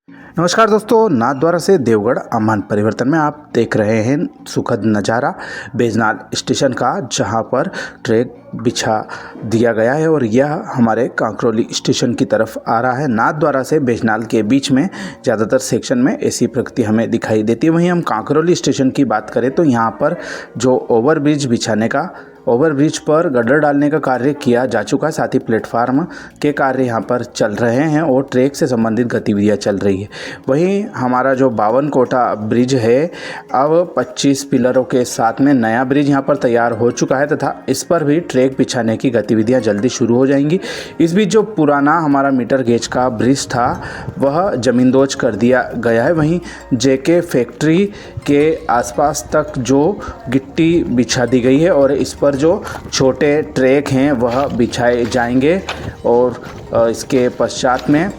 नमस्कार दोस्तों, नाथद्वारा से देवगढ़ अम्मान परिवर्तन में आप देख रहे हैं सुखद नज़ारा बैजनाल स्टेशन का, जहां पर ट्रैक बिछा दिया गया है और यह हमारे कांकरोली स्टेशन की तरफ आ रहा है। नाथद्वारा से बैजनाल के बीच में ज़्यादातर सेक्शन में ऐसी प्रगति हमें दिखाई देती है। वहीं हम कांकरोली स्टेशन की बात करें तो यहाँ पर जो ओवरब्रिज बिछाने का, ओवरब्रिज पर गड्ढर डालने का कार्य किया जा चुका है। साथ ही प्लेटफार्म के कार्य यहाँ पर चल रहे हैं और ट्रैक से संबंधित गतिविधियाँ चल रही है। वहीं हमारा जो 52 कोटा ब्रिज है, अब 25 पिलरों के साथ में नया ब्रिज यहाँ पर तैयार हो चुका है तथा इस पर भी ट्रैक बिछाने की गतिविधियाँ जल्दी शुरू हो जाएंगी। इस बीच जो पुराना हमारा मीटर गेज का ब्रिज था वह ज़मींदोज कर दिया गया है। वहीं जेके फैक्ट्री के आसपास तक जो गिट्टी बिछा दी गई है और इस पर जो छोटे ट्रैक हैं वह बिछाए जाएंगे और इसके पश्चात में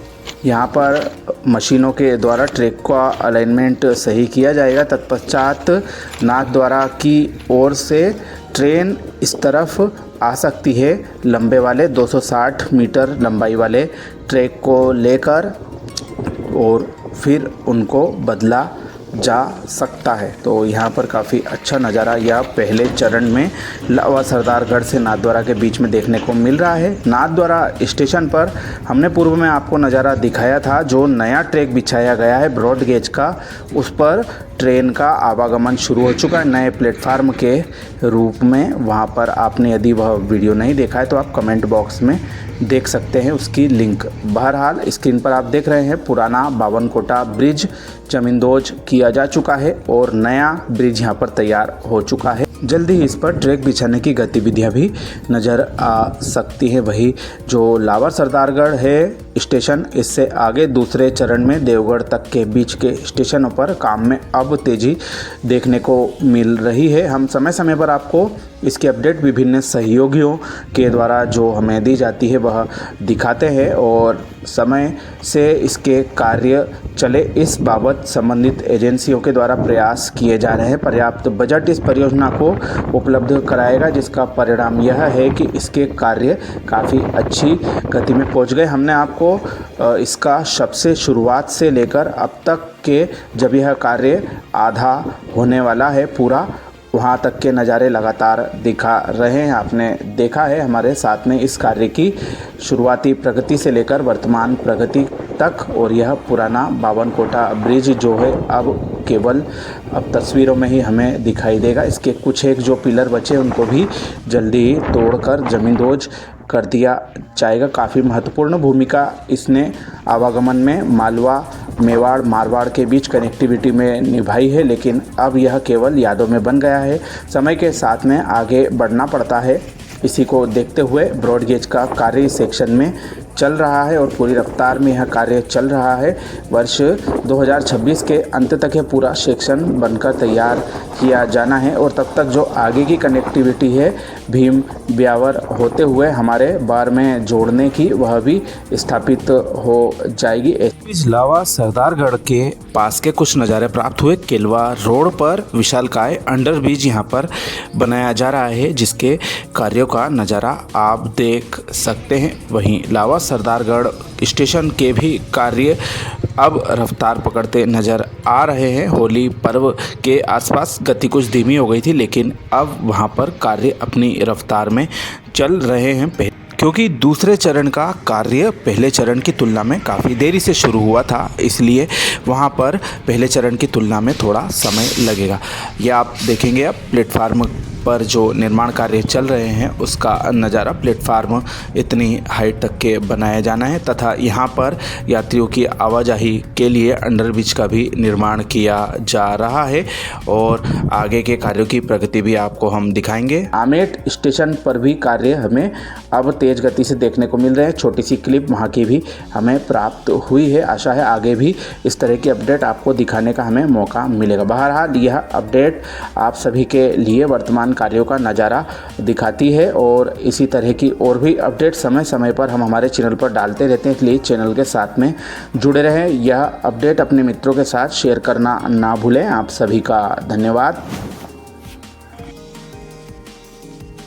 यहाँ पर मशीनों के द्वारा ट्रैक का अलाइनमेंट सही किया जाएगा। तत्पश्चात नाथद्वारा की ओर से ट्रेन इस तरफ आ सकती है लंबे वाले 260 मीटर लंबाई वाले ट्रैक को लेकर और फिर उनको बदला जा सकता है। तो यहाँ पर काफ़ी अच्छा नज़ारा यह पहले चरण में लावा सरदारगढ़ से नाथद्वारा के बीच में देखने को मिल रहा है। नाथद्वारा स्टेशन पर हमने पूर्व में आपको नज़ारा दिखाया था, जो नया ट्रैक बिछाया गया है ब्रॉड गेज का, उस पर ट्रेन का आवागमन शुरू हो चुका है नए प्लेटफार्म के रूप में। वहाँ पर आपने यदि वह वीडियो नहीं देखा है तो आप कमेंट बॉक्स में देख सकते हैं उसकी लिंक। बहरहाल स्क्रीन पर आप देख रहे हैं पुराना 52 कोटा ब्रिज ज़मींदोज किया जा चुका है और नया ब्रिज यहाँ पर तैयार हो चुका है। जल्दी ही इस पर ट्रैक बिछाने की गतिविधियां भी नज़र आ सकती हैं। वही जो लावा सरदारगढ़ है स्टेशन, इससे आगे दूसरे चरण में देवगढ़ तक के बीच के स्टेशनों पर काम में अब तेज़ी देखने को मिल रही है। हम समय समय पर आपको इसकी अपडेट विभिन्न सहयोगियों के द्वारा जो हमें दी जाती है वह दिखाते हैं और समय से इसके कार्य चले इस बाबत संबंधित एजेंसियों के द्वारा प्रयास किए जा रहे हैं। पर्याप्त बजट इस परियोजना को उपलब्ध कराएगा, जिसका परिणाम यह है कि इसके कार्य काफ़ी अच्छी गति में पहुंच गए। हमने आपको इसका सबसे शुरुआत से लेकर अब तक के, जब यह कार्य आधा होने वाला है पूरा, वहाँ तक के नज़ारे लगातार दिखा रहे हैं। आपने देखा है हमारे साथ में इस कार्य की शुरुआती प्रगति से लेकर वर्तमान प्रगति तक। और यह पुराना 52 कोटा ब्रिज जो है अब केवल तस्वीरों में ही हमें दिखाई देगा। इसके कुछ एक जो पिलर बचे उनको भी जल्दी ही तोड़कर ज़मींदोज कर दिया जाएगा। काफ़ी महत्वपूर्ण भूमिका इसने आवागमन में मालवा, मेवाड़, मारवाड़ के बीच कनेक्टिविटी में निभाई है, लेकिन अब यह केवल यादों में बन गया है। समय के साथ में आगे बढ़ना पड़ता है। इसी को देखते हुए ब्रॉड गेज का कार्य इस सेक्शन में चल रहा है और पूरी रफ्तार में यह कार्य चल रहा है। वर्ष 2026 के अंत तक यह पूरा सेक्शन बनकर तैयार किया जाना है और तब तक जो आगे की कनेक्टिविटी है भीम ब्यावर होते हुए हमारे बार में जोड़ने की, वह भी स्थापित हो जाएगी। लावा सरदारगढ़ के पास के कुछ नज़ारे प्राप्त हुए। केलवा रोड पर विशालकाय अंडर ब्रिज यहाँ पर बनाया जा रहा है, जिसके कार्यों का नज़ारा आप देख सकते हैं। वहीं लावा सरदारगढ़ स्टेशन के भी कार्य अब रफ्तार पकड़ते नज़र आ रहे हैं। होली पर्व के आसपास गति कुछ धीमी हो गई थी, लेकिन अब वहां पर कार्य अपनी रफ्तार में चल रहे हैं, क्योंकि दूसरे चरण का कार्य पहले चरण की तुलना में काफ़ी देरी से शुरू हुआ था, इसलिए वहां पर पहले चरण की तुलना में थोड़ा समय लगेगा। यह आप देखेंगे अब प्लेटफार्म पर जो निर्माण कार्य चल रहे हैं उसका नज़ारा। प्लेटफार्म इतनी हाइट तक के बनाया जाना है तथा यहाँ पर यात्रियों की आवाजाही के लिए अंडरब्रिज का भी निर्माण किया जा रहा है और आगे के कार्यों की प्रगति भी आपको हम दिखाएंगे। आमेट स्टेशन पर भी कार्य हमें अब तेज़ गति से देखने को मिल रहे हैं। छोटी सी क्लिप वहाँ की भी हमें प्राप्त हुई है। आशा है आगे भी इस तरह की अपडेट आपको दिखाने का हमें मौका मिलेगा। बहरहाल यह अपडेट आप सभी के लिए वर्तमान कार्यों का नज़ारा दिखाती है और इसी तरह की और भी अपडेट समय समय पर हम हमारे चैनल पर डालते रहते हैं, इसलिए चैनल के साथ में जुड़े रहें। यह अपडेट अपने मित्रों के साथ शेयर करना ना भूलें। आप सभी का धन्यवाद।